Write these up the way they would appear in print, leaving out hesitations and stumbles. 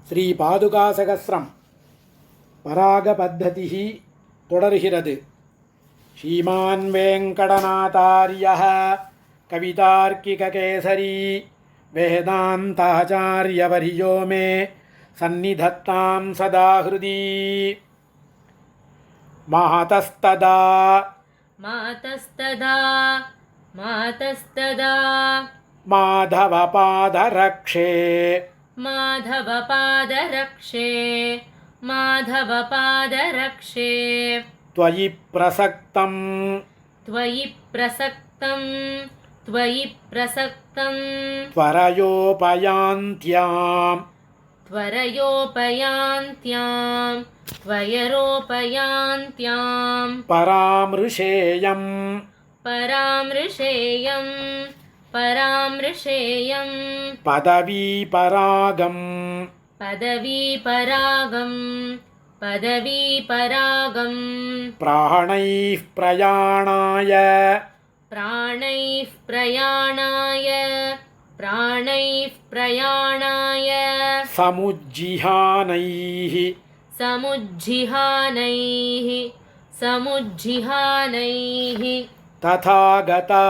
ஸ்ரீபாதுகாசகஸ்ரம் பராகபத்ததி தொடர்கிறது. ஸ்ரீமான் வேங்கடநாதாரியः கவிதார்க்கிககேசரி வேதாந்தாச்சார்யவர்யோ மே சந்நிதத்தாம் சதா ஹ்ருதி. மாதஸ்ததா மாதவபாதரக்ஷே त्वयि प्रसक्तं त्वयरोपयान्त्यां परामृशेयं पदवीपरागं प्राणैः प्रयाणाय समुज्जिहानैः तथागता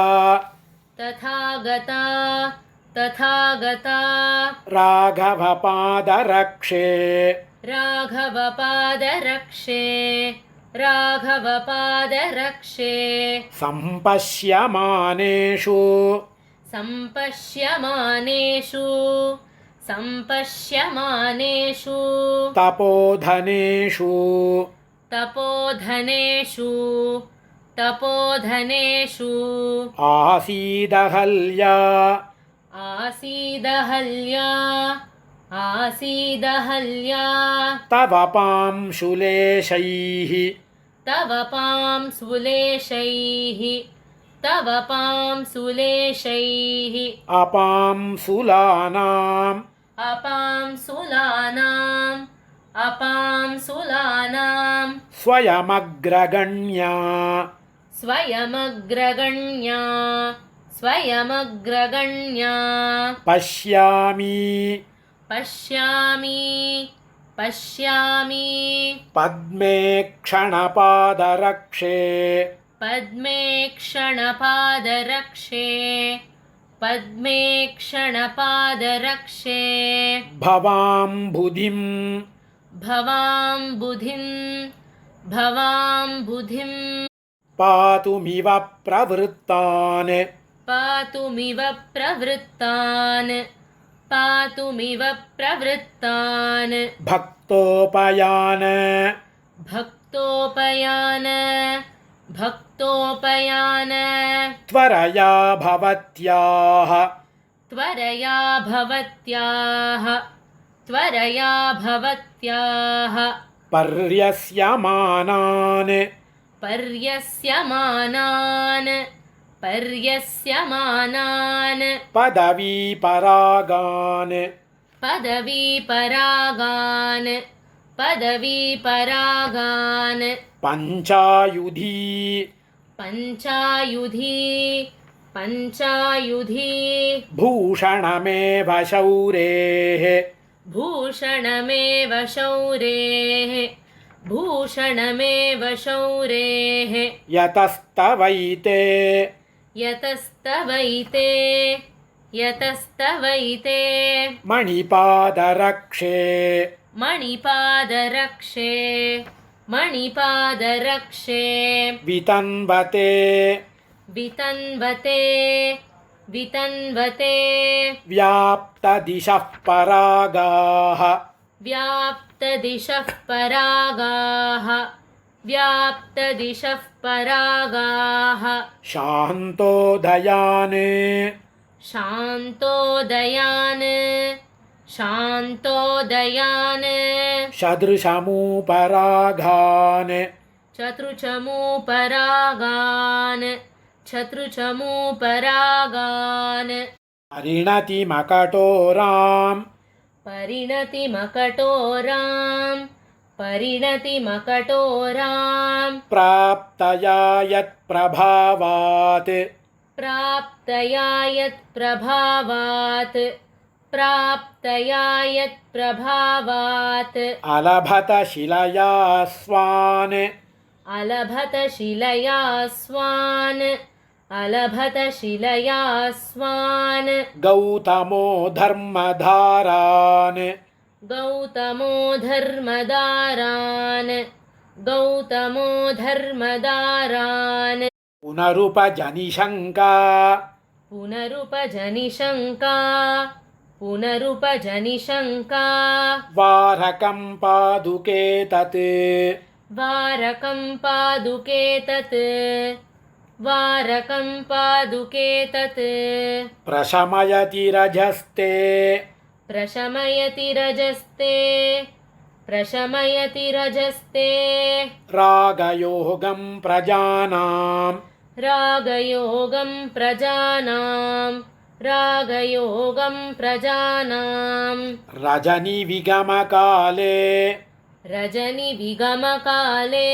राघवपादरक्षे सम्पश्यमानेषु तपोधनेषु आसीदहल्या तव पांशुलेशैः अपांसुलानां स्वयमग्रगण्या पश्यामि पद्मे क्षणपादरक्षे भवाम्बुधिं पातुमिव प्रवृत्तान् भक्तोपयान त्वरया भवत्याः पर्यस्यमानान् पदवीपरागान् पञ्चायुधी भूषणमेव शौरेः यतस्तवैते मणिपादरक्षे वितन्वते व्याप्तदिशः परागाः शान्तोदयान् चतुर्चमूपरागान् परिणतिमकटोरां प्राप्तया यत्प्रभावात् प्राप्तया यत्प्रभावात् अलभत शिलया स्वान् अलभत शिलया स्वान् अलभत शिलया स्वान् गौतमो धर्मधारान् गौतमो धर्मदारान् गौतमो धर्मदारान् पुनरुपजनिशङ्का पुनरुपजनिशङ्का पुनरुपजनिशङ्का वारकं पादुके तत् वारकं पादुके तत् वारकं पादुके तत् प्रशमयति रजस्ते प्रशमयति रजस्ते प्रशमयति रजस्ते रागयोगं प्रजानां रागयोगं प्रजानां रागयोगं प्रजानां रजनिविगमकाले रजनिविगमकाले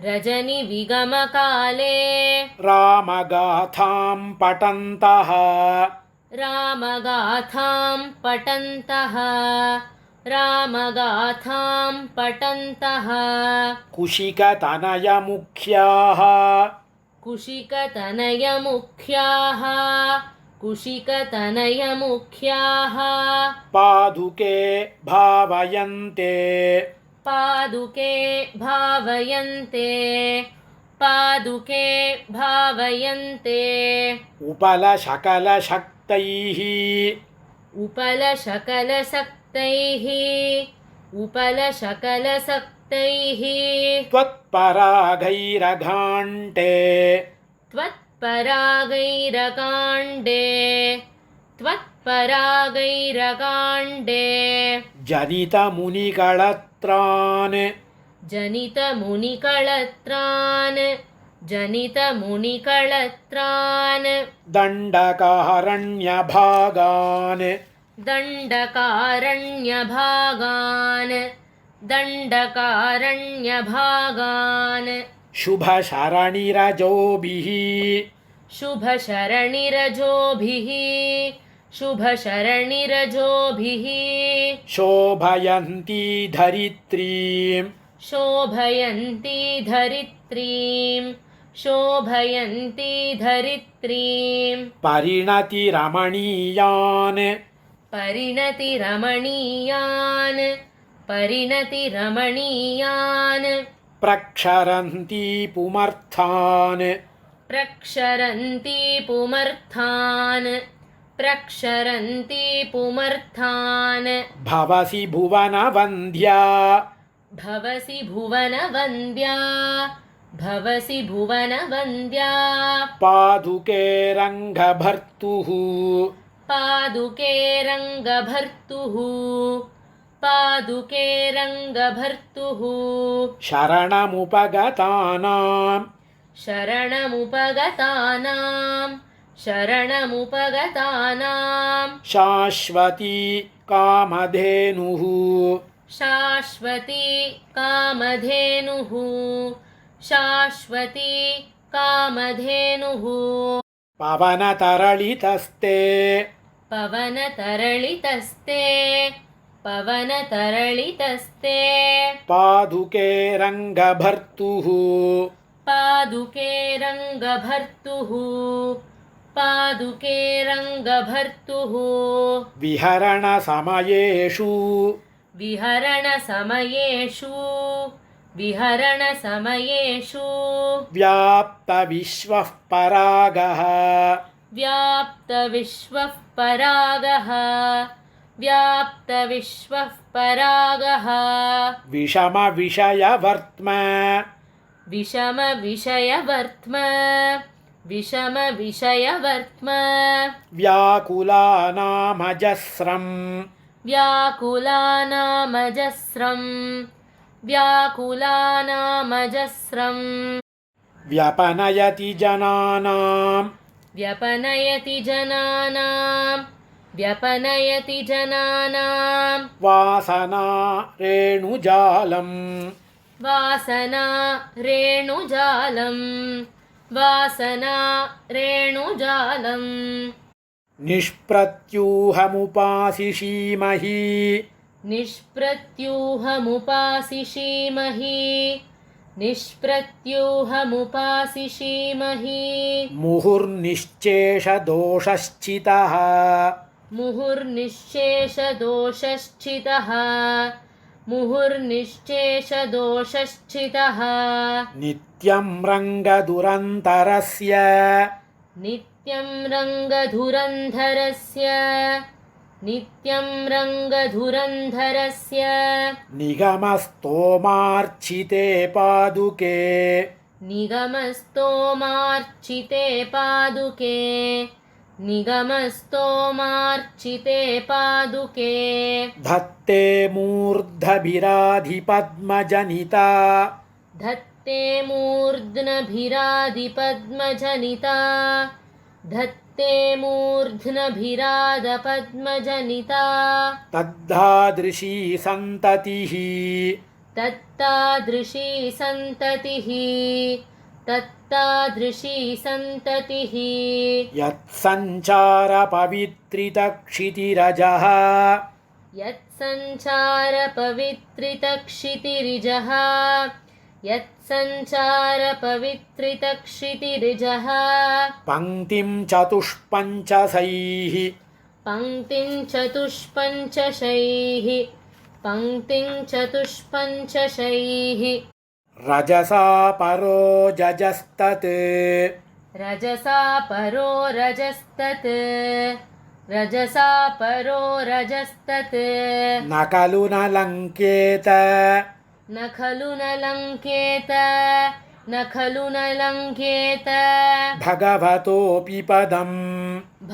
रजनिविगमकाले रामगाथां पठन्तः रामगाथां पठन्तः रामगाथां पठन्तः कुशिकतनयमुख्याः कुशिकतनयमुख्याः कुशिकतनयमुख्याः पादुके भावयन्ते पादुके भावयन्ते पादुके भावयन्ते उपलशकलशक्तैः उपलशकलशक्तैः उपलशकलशक्तैः त्वत्परागैरघाण्टे त्वत्परागैरकाण्डे त्वत्परागैरकाण्डे जनितमुनिकळत्रान् जनितमुनिकळत्रान् जनितमुनिकळत्रान् दण्डकारण्यभागान् दण्डकारण्यभागान् दण्डकारण्यभागान् शुभशरणिरजोभिः शुभशरणिरजोभिः शुभशरणिरजोभिः शोभयन्ती धरित्रीं शोभयन्ती धरित्रीं शोभयन्ती धरित्रीं परिणतिरमणीयान् परिणतिरमणीयान् परिणतिरमणीयान् प्रक्षरन्ती पुमर्थान् प्रक्षरन्ती पुमर्थान् प्रक्षरन्ती पुमर्थान् भवसि भुवनवन्द्या भवसि भुवनवन्द्या भवसि भुवनवन्द्या पादुके रङ्गभर्तुः पादुके रङ्गभर्तुः पादुके रङ्गभर्तुः शरणमुपगतानां शरणमुपगतानां शरणमुपगतानां शाश्वती कामधेनुः शाश्वती कामधेनुः शाश्वती कामधेनुः पवनतरलितस्ते पवनतरलितस्ते पवनतरलितस्ते पादुके रङ्गभर्तुः पादुके रङ्गभर्तुः पादुके रङ्गभर्तुः विहरणसमयेषु विहरणसमयेषु विहरणसमयेषु व्याप्तविश्वः परागः व्याप्तविश्वः परागः व्याप्तविश्वः परागः विषमविषयवर्त्म विषमविषयवर्त्म विषमविषयवर्त्म व्याकुलानामजस्रम् व्याकुलानामजस्रम् व्याकुलानामजस्रम् व्यपनयति जनानां व्यपनयति जनानां व्यपनयति जनानां वासना रेणुजालम् वासना रेणुजालम् वासना रेणुजालम् निष्प्रत्यूहमुपासिषीमहि निष्प्रत्यूहमुपासिषीमहि निष्प्रत्यूहमुपासिषीमहि मुहुर्निश्चेषदोषश्चितः मुहुर्निश्चेषदोषश्चितः मुहुर्निश्चेषदोषश्चितः नित्यं रङ्गदुरन्तरस्य नित्यं रङ्गधुरन्धरस्य नित्यं रङ्गधुरन्धरस्य निगमस्तोमार्चिते पादुके निगमस्तोमार्चिते पादुके निगमस्तोमार्चिते पादुके धत्ते मूर्धभिराधिपद्मजनिता धत्ते मूर्ध्नभिरादिपद्मजनिता धत्ते मूर्ध्नभिरादपद्मजनिता तद्धादृशी सन्ततिः तत्तादृशी सन्ततिः तत्तादृशी सन्ततिः यत्सञ्चारपवित्रितक्षितिरजः यत्सञ्चारपवित्रितक्षितिरिजः यत्सञ्चारपवित्रितक्षितिरिजः पङ्क्तिं चतुष्पञ्चशैः पङ्क्तिं चतुष्पञ्चशैः पङ्क्तिं चतुष्पञ्चशैः रजसा परो जजस्तत् रजसा परो रजस्तत् रजसा परो रजस्तत् न खलु न लङ्केत न खलु न लङ्केत न खलु न लङ्केत भगवतोऽपि पदम्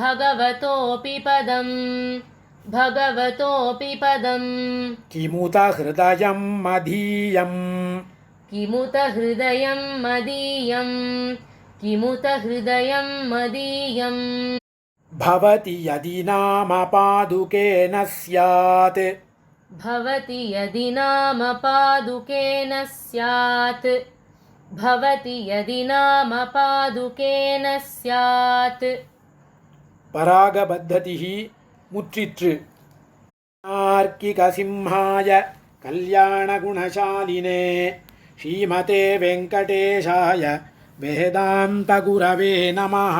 भगवतोऽपि पदम् भगवतोऽपि पदम् किमुत हृदयं मदीयम् किमुत हृदयं मदीयं किमुत हृदयं मदीयम् भवति यदि नाम पादुके न स्यात् भवति यदि नाम पादुके न स्यात् भवति यदि नाम पादुके न स्यात् परागपद्धतिः मुற்றிற்று तार्किकसिंहाय कल्याणगुणशालिने श्रीमते वेङ्कटेशाय वेदान्तगुरवे नमः।